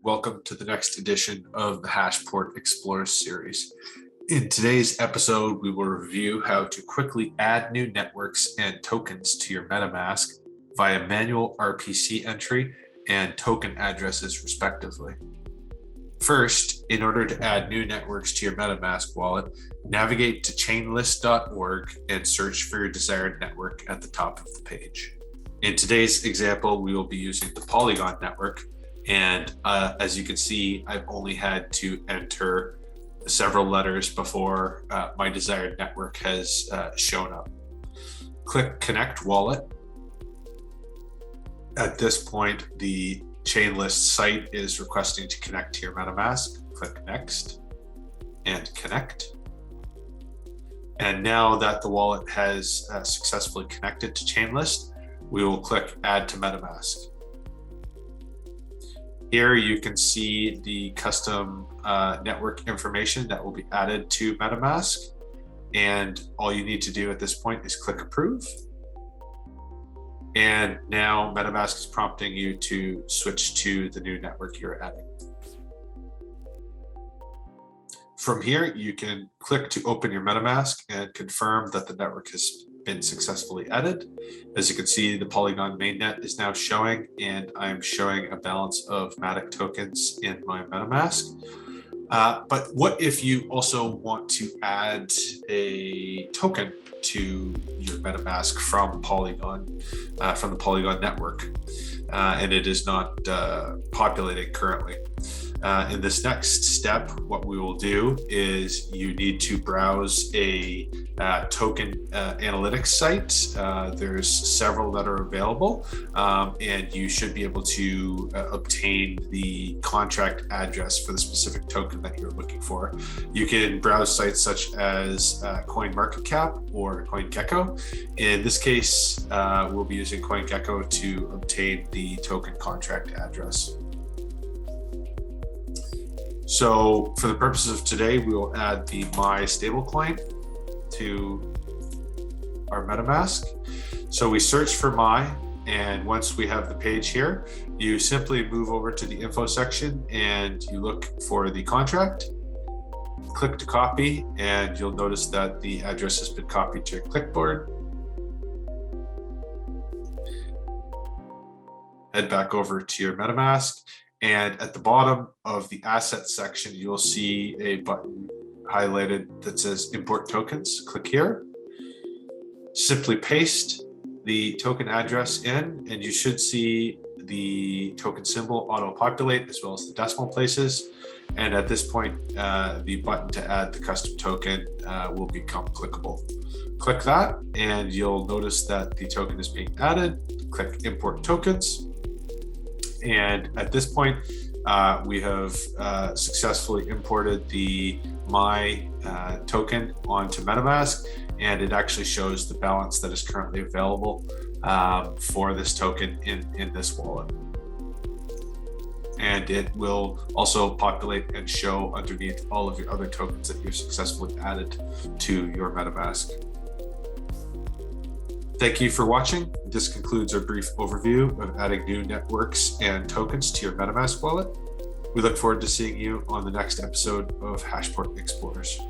Welcome to the next edition of the Hashport Explorers series. In today's episode, we will review how to quickly add new networks and tokens to your MetaMask via manual RPC entry and token addresses respectively. First, in order to add new networks to your MetaMask wallet, navigate to chainlist.org and search for your desired network at the top of the page. In today's example, we will be using the Polygon network. And as you can see, I've only had to enter several letters before my desired network has shown up. Click Connect Wallet. At this point, the Chainlist site is requesting to connect to your MetaMask. Click Next and Connect. And now that the wallet has successfully connected to Chainlist, we will click Add to MetaMask. Here you can see the custom network information that will be added to MetaMask. And all you need to do at this point is click Approve. And now MetaMask is prompting you to switch to the new network you're adding. From here, you can click to open your MetaMask and confirm that the network has been successfully added. As you can see, the Polygon mainnet is now showing, and I'm showing a balance of Matic tokens in my MetaMask. But what if you also want to add a token to your MetaMask from Polygon, from the Polygon network, and it is not populating currently? In this next step, what we will do is you need to browse a token analytics site. There's several that are available, and you should be able to obtain the contract address for the specific token that you're looking for. You can browse sites such as CoinMarketCap or CoinGecko. In this case, we'll be using CoinGecko to obtain the token contract address. So for the purposes of today, we will add the My stablecoin to our MetaMask. So we search for My, and once we have the page here, you simply move over to the info section and you look for the contract, click to copy, and you'll notice that the address has been copied to your clipboard. Head back over to your MetaMask. And at the bottom of the assets section, you'll see a button highlighted that says import tokens. Click here. Simply paste the token address in, and you should see the token symbol auto-populate as well as the decimal places. And at this point, the button to add the custom token will become clickable. Click that, and you'll notice that the token is being added. Click import tokens. And at this point, we have successfully imported the My token onto MetaMask, and it actually shows the balance that is currently available for this token in this wallet. And it will also populate and show underneath all of your other tokens that you've successfully added to your MetaMask. Thank you for watching. This concludes our brief overview of adding new networks and tokens to your MetaMask wallet. We look forward to seeing you on the next episode of Hashport Explorers.